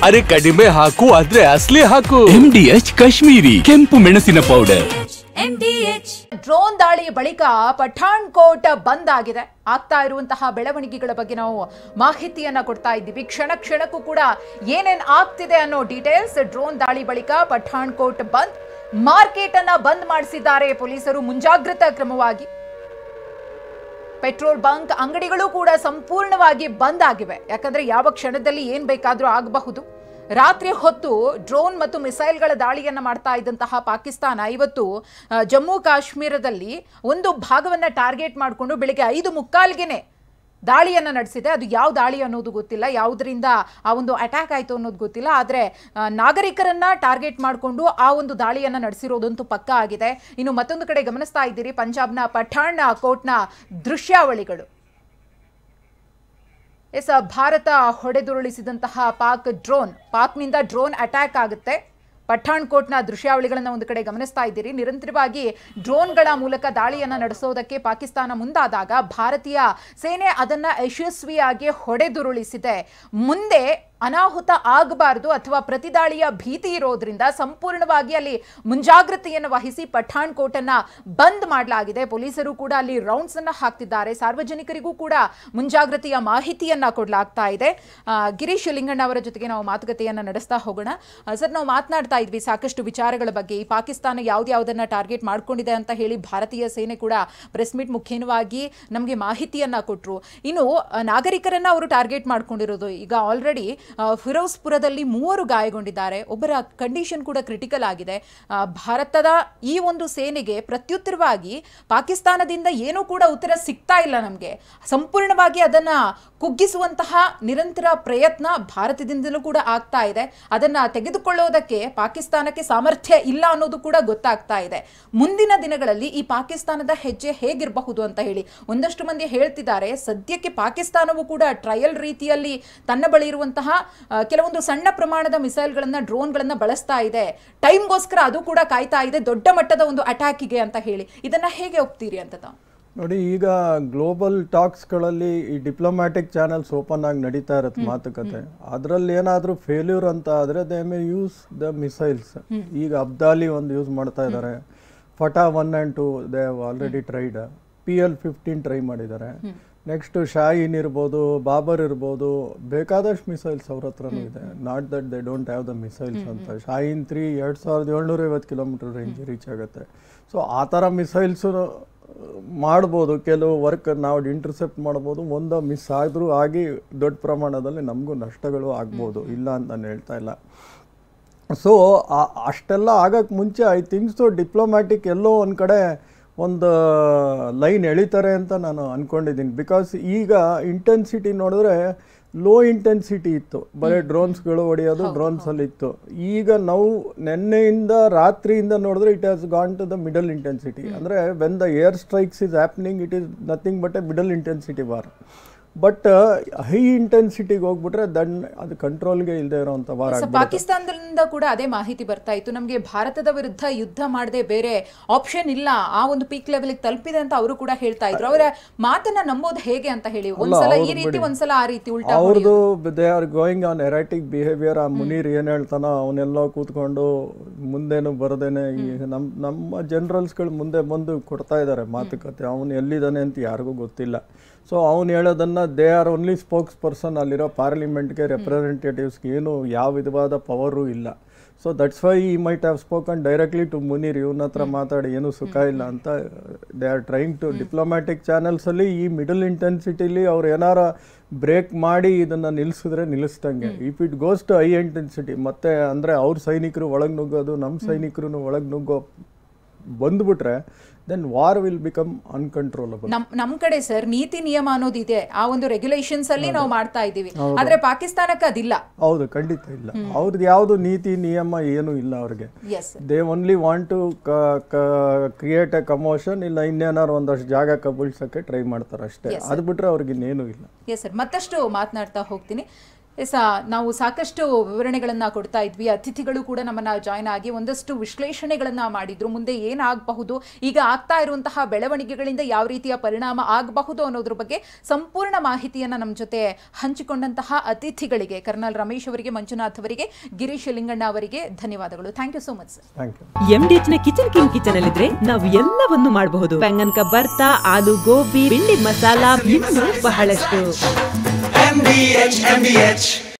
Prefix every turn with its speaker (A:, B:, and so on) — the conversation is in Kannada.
A: ಅರೆ ಕಡಿಮೆ ಹಾಕು ಆದ್ರೆ ಅಸಲಿ ಹಾಕು.
B: MDH ಕಾಶ್ಮೀರಿ ಕೆಂಪು ಮೆಣಸಿನ ಪೌಡರ್.
C: ಡ್ರೋನ್ ದಾಳಿ ಬಳಿಕ ಪಠಾಣ್ಕೋಟ್ ಬಂದ್ ಆಗಿದೆ. ಆಗ್ತಾ ಇರುವಂತಹ ಬೆಳವಣಿಗೆಗಳ ಬಗ್ಗೆ ನಾವು ಮಾಹಿತಿಯನ್ನ ಕೊಡ್ತಾ ಇದ್ದೀವಿ. ಕ್ಷಣ ಕ್ಷಣಕ್ಕೂ ಕೂಡ ಏನೇನ್ ಆಗ್ತಿದೆ ಅನ್ನೋ ಡೀಟೇಲ್ಸ್. ಡ್ರೋನ್ ದಾಳಿ ಬಳಿಕ ಪಠಾಣ್ಕೋಟ್ ಬಂದ್, ಮಾರ್ಕೆಟ್ ಅನ್ನ ಬಂದ್ ಮಾಡಿಸಿದ್ದಾರೆ ಪೊಲೀಸರು ಮುಂಜಾಗ್ರತಾ ಕ್ರಮವಾಗಿ. ಪೆಟ್ರೋಲ್ ಬಂಕ್, ಅಂಗಡಿಗಳು ಕೂಡ ಸಂಪೂರ್ಣವಾಗಿ ಬಂದ್ ಆಗಿವೆ. ಯಾಕಂದ್ರೆ ಯಾವ ಕ್ಷಣದಲ್ಲಿ ಏನ್ ಬೇಕಾದ್ರೂ ಆಗಬಹುದು. ರಾತ್ರಿ ಹೊತ್ತು ಡ್ರೋನ್ ಮತ್ತು ಮಿಸೈಲ್ಗಳ ದಾಳಿಯನ್ನ ಮಾಡ್ತಾ ಇದ್ದಂತಹ ಪಾಕಿಸ್ತಾನ ಇವತ್ತು ಜಮ್ಮು ಕಾಶ್ಮೀರದಲ್ಲಿ ಒಂದು ಭಾಗವನ್ನ ಟಾರ್ಗೆಟ್ ಮಾಡಿಕೊಂಡು ಬೆಳಿಗ್ಗೆ 5:45ಗೆ ದಾಳಿಯನ್ನ ನಡೆಸಿದೆ. ಅದು ಯಾವ ದಾಳಿ ಅನ್ನೋದು ಗೊತ್ತಿಲ್ಲ, ಯಾವುದರಿಂದ ಆ ಒಂದು ಅಟ್ಯಾಕ್ ಆಯಿತು ಅನ್ನೋದು ಗೊತ್ತಿಲ್ಲ. ಆದರೆ ನಾಗರಿಕರನ್ನ ಟಾರ್ಗೆಟ್ ಮಾಡಿಕೊಂಡು ಆ ಒಂದು ದಾಳಿಯನ್ನ ನಡೆಸಿರೋದಂತೂ ಪಕ್ಕಾ ಆಗಿದೆ. ಇನ್ನು ಮತ್ತೊಂದು ಕಡೆ ಗಮನಿಸ್ತಾ ಇದ್ದೀರಿ ಪಂಜಾಬ್ನ ಪಠಾಣ್ ಕೋಟ್ನ ದೃಶ್ಯಾವಳಿಗಳು. ಭಾರತ ಹೊಡೆದುರುಳಿಸಿದಂತಹ ಪಾಕ್ನಿಂದ ಡ್ರೋನ್ ಅಟ್ಯಾಕ್ ಆಗುತ್ತೆ. ಪಠಾಣ್ಕೋಟ್ನ ದೃಶ್ಯಾವಳಿಗಳನ್ನ ಒಂದು ಕಡೆ ಗಮನಿಸ್ತಾ ಇದ್ದೀರಿ. ನಿರಂತರವಾಗಿ ಡ್ರೋನ್ಗಳ ಮೂಲಕ ದಾಳಿಯನ್ನ ನಡೆಸೋದಕ್ಕೆ ಪಾಕಿಸ್ತಾನ ಮುಂದಾದಾಗ ಭಾರತೀಯ ಸೇನೆ ಅದನ್ನ ಯಶಸ್ವಿಯಾಗಿ ಹೊಡೆದುರುಳಿಸಿದೆ. ಮುಂದೆ ಅನಾಹುತ ಆಗಬಾರದು ಅಥವಾ ಪ್ರತಿದಾಳಿಯ ಭೀತಿ ಇರೋದ್ರಿಂದ ಸಂಪೂರ್ಣವಾಗಿ ಅಲ್ಲಿ ಮುಂಜಾಗ್ರತೆಯನ್ನು ವಹಿಸಿ ಪಠಾಣ್ಕೋಟ್ ಅನ್ನ ಬಂದ್ ಮಾಡಲಾಗಿದೆ. ಪೊಲೀಸರು ಕೂಡ ಅಲ್ಲಿ ರೌಂಡ್ಸ್ ಅನ್ನ ಹಾಕ್ತಿದ್ದಾರೆ. ಸಾರ್ವಜನಿಕರಿಗೂ ಕೂಡ ಮುಂಜಾಗ್ರತೆಯ ಮಾಹಿತಿಯನ್ನ ಕೊಡಲಾಗ್ತಾ ಇದೆ. ಗಿರೀಶ್ ಲಿಂಗಣ್ಣ ಅವರ ಜೊತೆಗೆ ನಾವು ಮಾತುಕತೆಯನ್ನ ನಡೆಸ್ತಾ ಹೋಗೋಣ. ಸರ್, ನಾವು ಮಾತನಾಡ್ತಾ ಇದ್ವಿ ಸಾಕಷ್ಟು ವಿಚಾರಗಳ ಬಗ್ಗೆ. ಈ ಪಾಕಿಸ್ತಾನ ಯಾವ್ದಾವುದನ್ನ ಟಾರ್ಗೆಟ್ ಮಾಡ್ಕೊಂಡಿದೆ ಅಂತ ಹೇಳಿ ಭಾರತೀಯ ಸೇನೆ ಕೂಡ ಪ್ರೆಸ್ ಮೀಟ್ ಮುಖೇನವಾಗಿ ನಮಗೆ ಮಾಹಿತಿಯನ್ನ ಕೊಟ್ಟರು. ಇನ್ನು ನಾಗರಿಕರನ್ನ ಅವರು ಟಾರ್ಗೆಟ್ ಮಾಡ್ಕೊಂಡಿರೋದು. ಈಗ ಆಲ್ರೆಡಿ ಫಿರೋಜ್ಪುರದಲ್ಲಿ 3 ಗಾಯಗೊಂಡಿದ್ದಾರೆ. ಒಬ್ಬರ ಕಂಡೀಷನ್ ಕೂಡ ಕ್ರಿಟಿಕಲ್ ಆಗಿದೆ. ಭಾರತದ ಈ ಒಂದು ಸೇನೆಗೆ ಪ್ರತ್ಯುತ್ತರವಾಗಿ ಪಾಕಿಸ್ತಾನದಿಂದ ಏನೂ ಕೂಡ ಉತ್ತರ ಸಿಗ್ತಾ ಇಲ್ಲ. ನಮಗೆ ಸಂಪೂರ್ಣವಾಗಿ ಅದನ್ನ ಕುಗ್ಗಿಸುವಂತಹ ನಿರಂತರ ಪ್ರಯತ್ನ ಭಾರತದಿಂದಲೂ ಕೂಡ ಆಗ್ತಾ ಇದೆ. ಅದನ್ನ ತೆಗೆದುಕೊಳ್ಳೋದಕ್ಕೆ ಪಾಕಿಸ್ತಾನಕ್ಕೆ ಸಾಮರ್ಥ್ಯ ಇಲ್ಲ ಅನ್ನೋದು ಕೂಡ ಗೊತ್ತಾಗ್ತಾ ಇದೆ. ಮುಂದಿನ ದಿನಗಳಲ್ಲಿ ಈ ಪಾಕಿಸ್ತಾನದ ಹೆಜ್ಜೆ ಹೇಗಿರಬಹುದು ಅಂತ ಹೇಳಿ ಒಂದಷ್ಟು ಮಂದಿ ಹೇಳ್ತಿದ್ದಾರೆ. ಸದ್ಯಕ್ಕೆ ಪಾಕಿಸ್ತಾನವೂ ಕೂಡ ಟ್ರಯಲ್ ರೀತಿಯಲ್ಲಿ ತನ್ನ ಬಳಿ ಇರುವಂತಹ ಕೆಲವೊಂದು ಸಣ್ಣ ಪ್ರಮಾಣದ ಮಿಸೈಲ್ಗಳನ್ನ, ಡ್ರೋನ್ಗಳನ್ನ ಬಳಸ್ತಾ ಇದೆ. ಟೈಮ್ಗೋಸ್ಕರ ಅದು ಕೂಡ ಕಾಯ್ತಾ ಇದೆ ದೊಡ್ಡ ಮಟ್ಟದ ಒಂದು ಅಟ್ಯಾಕಿಗೆ ಅಂತ ಹೇಳಿ. ಇದನ್ನ ಹೇಗೆ ಒಪ್ತೀರಿ ಅಂತ ತಾವು?
D: ನೋಡಿ, ಈಗ ಗ್ಲೋಬಲ್ ಟಾಕ್ಸ್ಗಳಲ್ಲಿ ಈ ಡಿಪ್ಲೊಮ್ಯಾಟಿಕ್ ಚಾನಲ್ಸ್ ಓಪನ್ ಆಗಿ ನಡೀತಾ ಇರತ್ತೆ ಮಾತುಕತೆ. ಅದರಲ್ಲಿ ಏನಾದರೂ ಫೇಲ್ಯೂರ್ ಅಂತ ಆದರೆ they may use the missiles. ಈಗ ಅಬ್ದಾಲಿ ಒಂದು ಯೂಸ್ ಮಾಡ್ತಾ ಇದ್ದಾರೆ. ಫಟಾ 1 and 2 they have already tried. PL-15 try ಮಾಡಿದ್ದಾರೆ. ನೆಕ್ಸ್ಟ್ ಶಾಹೀನ್ ಇರ್ಬೋದು, ಬಾಬರ್ ಇರ್ಬೋದು, ಬೇಕಾದಷ್ಟು ಮಿಸೈಲ್ಸ್ ಅವ್ರ ಹತ್ರನೂ ಇದೆ. Not that they don't have the missiles ಅಂತ. ಶಾಹೀನ್ 3 2750 ಕಿಲೋಮೀಟರ್ ರೇಂಜ್ ರೀಚ್ ಆಗುತ್ತೆ. ಸೊ ಆ ಥರ ಮಿಸೈಲ್ಸು ಮಾಡ್ಬೋದು. ಕೆಲವು ವರ್ಕ್ ನಾವು ಇಂಟರ್ಸೆಪ್ಟ್ ಮಾಡ್ಬೋದು. ಒಂದು ಮಿಸ್ ಆದರೂ ಆಗಿ ದೊಡ್ಡ ಪ್ರಮಾಣದಲ್ಲಿ ನಮಗೂ ನಷ್ಟಗಳು ಆಗ್ಬೋದು, ಇಲ್ಲ ಅಂತ ನಾನು ಹೇಳ್ತಾ ಇಲ್ಲ. ಸೊ ಅಷ್ಟೆಲ್ಲ ಆಗೋಕ್ಕೆ ಮುಂಚೆ ಐ ಥಿಂಕ್ ಸೊ ಡಿಪ್ಲೊಮ್ಯಾಟಿಕ್ ಎಲ್ಲೋ ಒಂದು ಕಡೆ ಒಂದು ಲೈನ್ ಎಳಿತಾರೆ ಅಂತ ನಾನು ಅಂದ್ಕೊಂಡಿದ್ದೀನಿ. ಬಿಕಾಸ್ ಈಗ ಇಂಟೆನ್ಸಿಟಿ ನೋಡಿದ್ರೆ ಲೋ ಇಂಟೆನ್ಸಿಟಿ ಇತ್ತು, ಬರೀ ಡ್ರೋನ್ಸ್ಗಳು ಹೊಡೆಯೋದು ಡ್ರೋನ್ಸಲ್ಲಿ ಇತ್ತು. ಈಗ ನಾವು ನಿನ್ನೆಯಿಂದ ರಾತ್ರಿಯಿಂದ ನೋಡಿದ್ರೆ it has gone to the middle intensity. ಅಂದರೆ when the air strikes is happening it is nothing but a middle intensity war. But high ಇಂಟೆನ್ಸಿಟಿಗೆ ಹೋಗ್ಬಿಟ್ರೆ ದನ್ ಅದು ಕಂಟ್ರೋಲ್ಗೆ ಇಲ್ಲದೆ ಇರೋಂಥ ವಾರ.
C: ಪಾಕಿಸ್ತಾನದಿಂದ ಕೂಡ ಅದೇ ಮಾಹಿತಿ ಬರ್ತಾ ಇತ್ತು. ನಮಗೆ ಭಾರತದ ವಿರುದ್ಧ ಯುದ್ಧ ಮಾಡದೆ ಬೇರೆ ಆಪ್ಷನ್ ಇಲ್ಲ, ಆ ಒಂದು ಪೀಕ್ ಲೆವೆಲ್ ತಲುಪಿದೆ ಅಂತ ಅವರು ಕೂಡ ಹೇಳ್ತಾ ಇದ್ರು. ಅವರ ಮಾತನ್ನ ನಂಬೋದು ಹೇಗೆ ಅಂತ ಹೇಳಿ, ಒಂದ್ಸಲ ಈ ರೀತಿ ಒಂದ್ಸಲ ಆ ರೀತಿ ಉಲ್ಟಾ.
D: ಅವ್ರದ್ದು they are going on erratic behaviour. ಆ ಮುನೀರ್ ಏನ್ ಹೇಳ್ತಾನೋ ಅವನ್ನೆಲ್ಲೋ ಕೂತ್ಕೊಂಡು ಮುಂದೇನು ಬರದೇನೆ ನಮ್ಮ ಜನರಲ್ಸ್ಗಳು ಮುಂದೆ ಬಂದು ಕೊಡ್ತಾ ಇದ್ದಾರೆ ಮಾತುಕತೆ. ಅವನು ಎಲ್ಲಿದ್ದಾನೆ ಅಂತ ಯಾರಿಗೂ ಗೊತ್ತಿಲ್ಲ. ಸೊ ಅವನು ಹೇಳೋದನ್ನು they are only spokes person. ಅಲ್ಲಿರೋ ಪಾರ್ಲಿಮೆಂಟ್ಗೆ ರೆಪ್ರೆಸೆಂಟೇಟಿವ್ಸ್ಗೆ ಏನು ಯಾವ ವಿಧವಾದ ಪವರು ಇಲ್ಲ. So that's why he might have spoken directly to Munir. ಇವನ ಹತ್ರ ಮಾತಾಡಿ ಏನೂ ಸುಖ ಇಲ್ಲ ಅಂತ they are trying to diplomatic ಚಾನಲ್ಸಲ್ಲಿ ಈ ಮಿಡಲ್ ಇಂಟೆನ್ಸಿಟಿಲಿ ಅವ್ರು ಏನಾರ ಬ್ರೇಕ್ ಮಾಡಿ ಇದನ್ನು ನಿಲ್ಲಿಸಿದ್ರೆ ನಿಲ್ಲಿಸ್ದಂಗೆ. If it goes to high intensity ಮತ್ತೆ ಅಂದರೆ ಅವ್ರ ಸೈನಿಕರು ಒಳಗೆ ನುಗ್ಗೋದು, ನಮ್ಮ ಸೈನಿಕರು ಒಳಗೆ ನುಗ್ಗೋ ಬಂದ್ಬಿಟ್ರೆ then war will become uncontrollable.
C: ನಮ್ಮ ಕಡೆ ಸರ್ ನೀತಿ ನಿಯಮ ಅನ್ನೋದಿದೆ, ಆ ಒಂದು ರೆಗ್ಯುಲೇಷನ್ಸ್ ಅಲ್ಲಿ ನಾವು ಮಾಡ್ತಾ ಇದ್ದೀವಿ. ಆದ್ರೆ ಪಾಕಿಸ್ತಾನಕ್ಕೆ ಅದಿಲ್ಲ.
D: ಹೌದು, ಖಂಡಿತ ಇಲ್ಲ. ಅವ್ರದ್ದು ಯಾವುದು ನೀತಿ ನಿಯಮ ಏನು ಇಲ್ಲ ಅವ್ರಿಗೆ. They only want to create a commotion, ಇಲ್ಲ ಇನ್ನೇನಾರು ಒಂದಷ್ಟು ಜಾಗ ಕಬಳಿಸಕ್ಕೆ ಟ್ರೈ ಮಾಡ್ತಾರೆ ಅಷ್ಟೇ. ಅದು ಬಿಟ್ರೆ ಅವ್ರಿಗೆ ಇನ್ನೇನು ಇಲ್ಲ.
C: ಎಸ್ ಸರ್, ಮತ್ತಷ್ಟು ಮಾತನಾಡ್ತಾ ಹೋಗ್ತೀನಿ. ನಾವು ಸಾಕಷ್ಟು ವಿವರಣೆಗಳನ್ನ ಕೊಡ್ತಾ ಇದ್ವಿ. ಅತಿಥಿಗಳು ಕೂಡ ನಮ್ಮನ್ನ ಜಾಯ್ನ್ ಆಗಿ ಒಂದಷ್ಟು ವಿಶ್ಲೇಷಣೆಗಳನ್ನ ಮಾಡಿದ್ರು. ಮುಂದೆ ಏನಾಗಬಹುದು, ಈಗ ಆಗ್ತಾ ಇರುವಂತಹ ಬೆಳವಣಿಗೆಗಳಿಂದ ಯಾವ ರೀತಿಯ ಪರಿಣಾಮ ಆಗಬಹುದು ಅನ್ನೋದ್ರ ಬಗ್ಗೆ ಸಂಪೂರ್ಣ ಮಾಹಿತಿಯನ್ನ ನಮ್ಮ ಜೊತೆ ಹಂಚಿಕೊಂಡಂತಹ ಅತಿಥಿಗಳಿಗೆ ಕರ್ನಲ್ ರಮೇಶ್ ಅವರಿಗೆ, ಮಂಜುನಾಥ್ ಅವರಿಗೆ, ಗಿರೀಶ್ ಲಿಂಗಣ್ಣ ಅವರಿಗೆ ಧನ್ಯವಾದಗಳು. Thank you so much sir.
E: MDH ನ ಕಿಚನ್ ಕಿಂಗ್ ಕಿಚನ್ ಅಲ್ಲಿದ್ರೆ ನಾವು ಎಲ್ಲವನ್ನು ಮಾಡಬಹುದು. ಬೆಂಗನ್ಕ ಬರ್ತಾ, ಆಲೂ ಗೋಬಿ, ಭಿಂಡಿ ಮಸಾಲಾ, ಇನ್ನೂ ಬಹಳಷ್ಟು. MDH